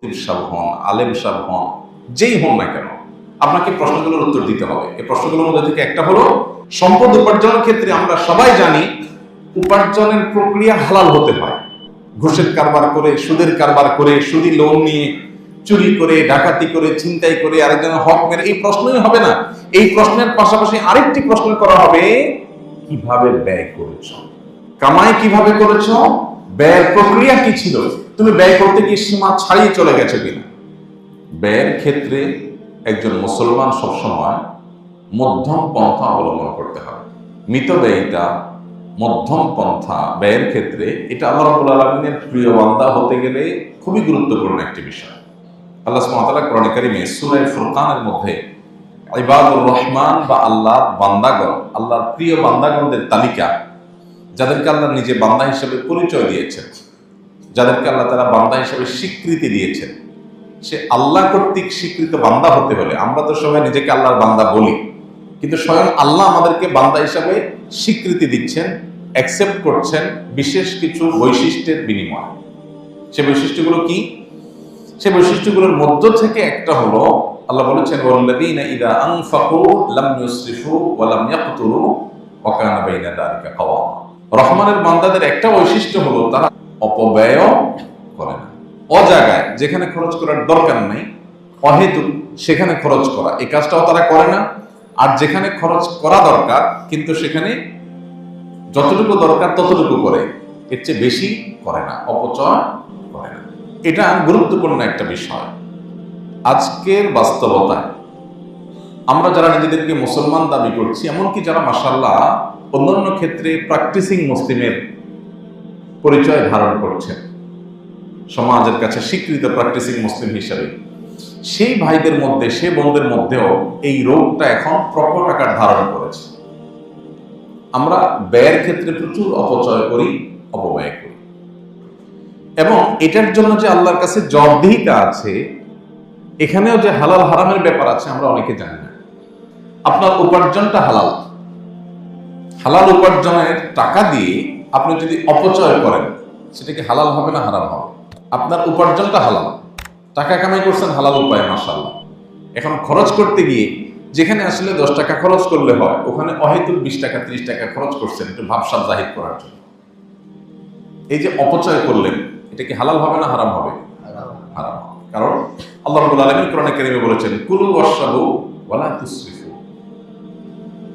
সাহেব হন, আলেম সাহেব হন, যেই হন না কেন, আপনাকে প্রশ্নগুলোর উত্তর দিতে হবে। এই প্রশ্নগুলোর মধ্যে থেকে একটা হলো, সম্পদ উপার্জনের ক্ষেত্রে আমরা সবাই জানি উপার্জনের প্রক্রিয়া হালাল হতে হয়। ঘুষের কারবার করে, সুদের কারবার করে, সুদি লোন নিয়ে, চুরি করে, ডাকাতি করে, ছিনতাই করে, আরেকজনের হক মেরে, এই প্রশ্নই হবে না। এই প্রশ্নের পাশাপাশি আরেকটি প্রশ্ন করা হবে, কিভাবে ব্যয় করেছ, কামাই কিভাবে করেছ, ব্যয়ের প্রক্রিয়া কি ছিল, তুমি ব্যয় করতে গিয়ে সীমা ছাড়িয়ে চলে গেছো কিনা। ব্যয়ের ক্ষেত্রে একজন মুসলমান সবসময় মধ্যম পন্থা অবলম্বন করতে হবে। মিতব্যয়িতা, মধ্যম পন্থা ব্যয়ের ক্ষেত্রে, এটা আল্লাহ রাব্বুল আলামিনের প্রিয় বান্দা হতে গেলে খুবই গুরুত্বপূর্ণ একটি বিষয়। আল্লাহ সুবহানাহু ওয়া তাআলা কোরআনে কারীমে সূরা ফুরকানের মধ্যে ইবাদুর রহমান বা আল্লাহর বান্দাগণ, আল্লাহর প্রিয় বান্দাগণদের তালিকা, যাদেরকে আল্লাহ নিজে বান্দা হিসেবে পরিচয় দিয়েছেন, যাদেরকে আল্লাহ তাআলা বান্দা হিসেবে স্বীকৃতি দিয়েছেন, সে আল্লাহ কর্তৃক স্বীকৃত বান্দা হতে হলে, আমরা তো সবাই নিজেকে আল্লাহর বান্দা বলি, কিন্তু স্বয়ং আল্লাহ আমাদেরকে বান্দা হিসাবে স্বীকৃতি দিচ্ছেন, অ্যাকসেপ্ট করছেন বিশেষ কিছু বৈশিষ্ট্যের বিনিময়ে। সে বৈশিষ্ট্যগুলো কি? সে বৈশিষ্ট্যগুলোর মধ্য থেকে একটা হলো, আল্লাহ বলেছেন ওয়াল্লাযীনা ইযা আনফাকু লাম ইউসরিফু ওয়া লাম ইয়াকতুরু ওয়া কানা বাইনা যালিকা কাওয়ামা। রহমানের বান্দাদের একটা বৈশিষ্ট্য হলো তারা অপব্যয় করে না। অজায়গায় যেখানে খরচ করার দরকার নেই, অহেতুক সেখানে খরচ করা, এই কাজটাও তারা করে না। আর যেখানে খরচ করা দরকার কিন্তু সেখানে যতটুকু দরকার ততটুকু করে, এর চেয়ে বেশি করে না, অপচয় করে না। এটা গুরুত্বপূর্ণ একটা বিষয়। আজকের বাস্তবতায় আমরা যারা নিজেদেরকে মুসলমান দাবি করছি, এমনকি যারা মাশাআল্লাহ অন্যান্য ক্ষেত্রে প্র্যাকটিসিং মুসলিমের পরিচয় ধারণ করছেন, সমাজের কাছে স্বীকৃত প্র্যাকটিসিং মুসলিম হিসাবে, সেই ভাইদের মধ্যে, সে বোনদের মধ্যেও এই রোগটা এখন প্রকট আকার ধারণ করেছে। আমরা ব্যয়ের ক্ষেত্রে প্রচুর অপচয় করি, অপব্যয় করি, এবং এটার জন্য যে আল্লাহর কাছে জবাবদিহিতা আছে, এখানেও যে হালাল হারামের ব্যাপার আছে, আমরা অনেকে জানি না। আপনার উপার্জনটা হালাল, হালাল উপার্জনের টাকা দিয়ে আপনি যদি অপচয় করেন, সেটা কি হালাল হবে না হারাম হবে? আপনার উপার্জনটা হালাল, টাকা কামাই করছেন হালাল উপায়ে, মাশাআল্লাহ। এখন খরচ করতে গিয়ে যেখানে আসলে 10 টাকা খরচ করলে হয়, ওখানে অহেতুক 20 টাকা 30 টাকা খরচ করছেন একটু ভাবসাব জাহির করার জন্য। এই যে অপচয় করলেন, এটা কি হালাল হবে না হারাম হবে? হারাম হবে। কারণ আল্লাহ রাব্বুল আলামিন কোরআনে কারীমে বলেছেন, কুলু ওয়াশরাবু ওয়া লা তুসরিফু।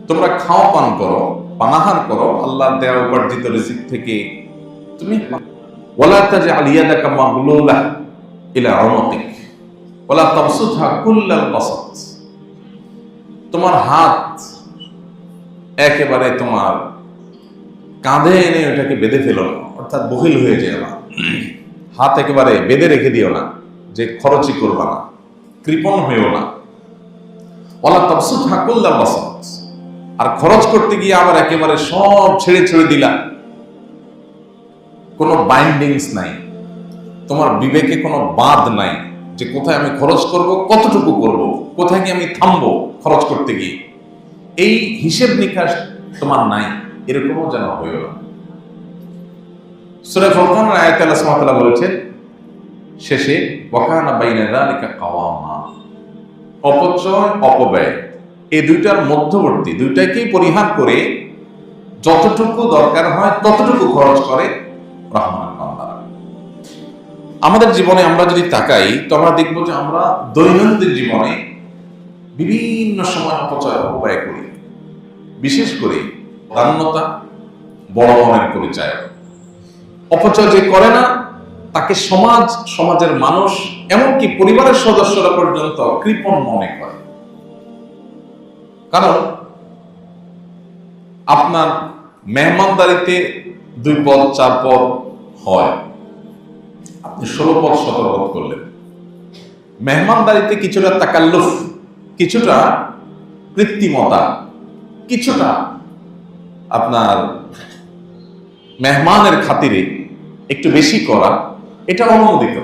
তোমরা খাও, পান করো, পানাহার করো আল্লাহর দেওয়া উপার্জিত রিজিক থেকে। তুমি ওয়ালা তাজআল ইয়াদাকা মাগলুলা ইলা উনুকিক ওয়ালা তাবসুতহা কুল্লাল বাসাত। তোমার হাত একেবারে তোমার কাঁধে এনে ওটাকে বেঁধে ফেলো না, অর্থাৎ বহিল হয়ে যেও না। হাত একেবারে বেঁধে রেখে দিও না, যে খরচই করবা না, কৃপণ হয়েও না। ওয়ালা তাবসুতহা কুল্লাল বাসাত। আর খরচ করতে গিয়ে আবার একেবারে সব ছেড়ে ছেড়ে দিলা, কোনো বাইন্ডিংস নাই, তোমার বিবেকে কোনো বাঁধ নাই যে কোথায় আমি খরচ করব, কতটুকু করব, কোথায় গিয়ে আমি থামবো খরচ করতে গিয়ে, এই হিসেব নিকাশ তোমার নাই, এরকমও যেন হইল না। সূরা ফুরকানের আয়াতে আল্লাহ সুবহানাহু ওয়া তাআলা বলেছেন শেষে, ওয়া কানা বাইনা যালিকা কাওয়ামা। অপচয়, অপব্যয়, এই দুইটার মধ্যবর্তী, দুইটাকেই পরিহার করে যতটুকু দরকার হয় ততটুকু খরচ করে রহমান বান্দারা। আমাদের জীবনে আমরা যদি তাকাই, তো আমরা দেখবো যে আমরা দৈনন্দিন জীবনে বিভিন্ন সময় অপচয়, অপব্যয় করি। বিশেষ করে দান্যতা বড় মনের পরিচয়। অপচয় যে করে না, তাকে সমাজ, সমাজের মানুষ, এমনকি পরিবারের সদস্যরা পর্যন্ত কৃপণ মনে করে। কারণ আপনার মেহমানদারিতে 2 পদ 4 পদ হয়, আপনি 16 পদ 17 পদ করলেন। মেহমানদারিতে কিছুটা তাকাল্লুফ, কিছুটা কৃত্রিমতা, কিছুটা আপনার মেহমানের খাতিরে একটু বেশি করা, এটা অনুমোদিত,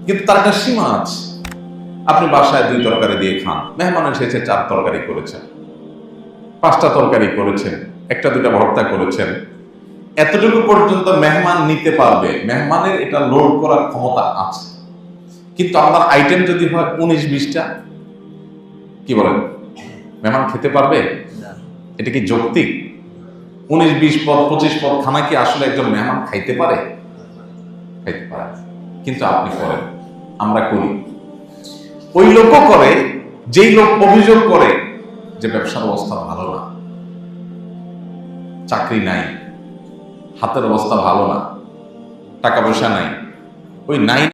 কিন্তু তার একটা সীমা আছে। আপনি বাসায় 2 তরকারি দিয়ে খান, মেহমানের শেষে 4 তরকারি করেছেন, 5টা তরকারি করেছেন, 1টা 2টা ভর্তা করেছেন, এতটুকু পর্যন্ত মেহমান নিতে পারবে, মেহমানের এটা লোড করার ক্ষমতা আছে। কিন্তু আপনার আইটেম যদি হয় 19-20টা, কি বলেন, মেহমান খেতে পারবে? এটা কি যৌক্তিক? 19-20 পদ 25 পদ খানা কি আসলে একজন মেহমান খাইতে পারে? খাইতে পারে। কিন্তু আপনি করেন, আমরা করি। ওই লোকও করে যেই লোক অভিযোগ করে যে ব্যবসার অবস্থা ভালো না, চাকরি নাই, হাতের অবস্থা ভালো না, টাকা পয়সা নাই। ওই নাই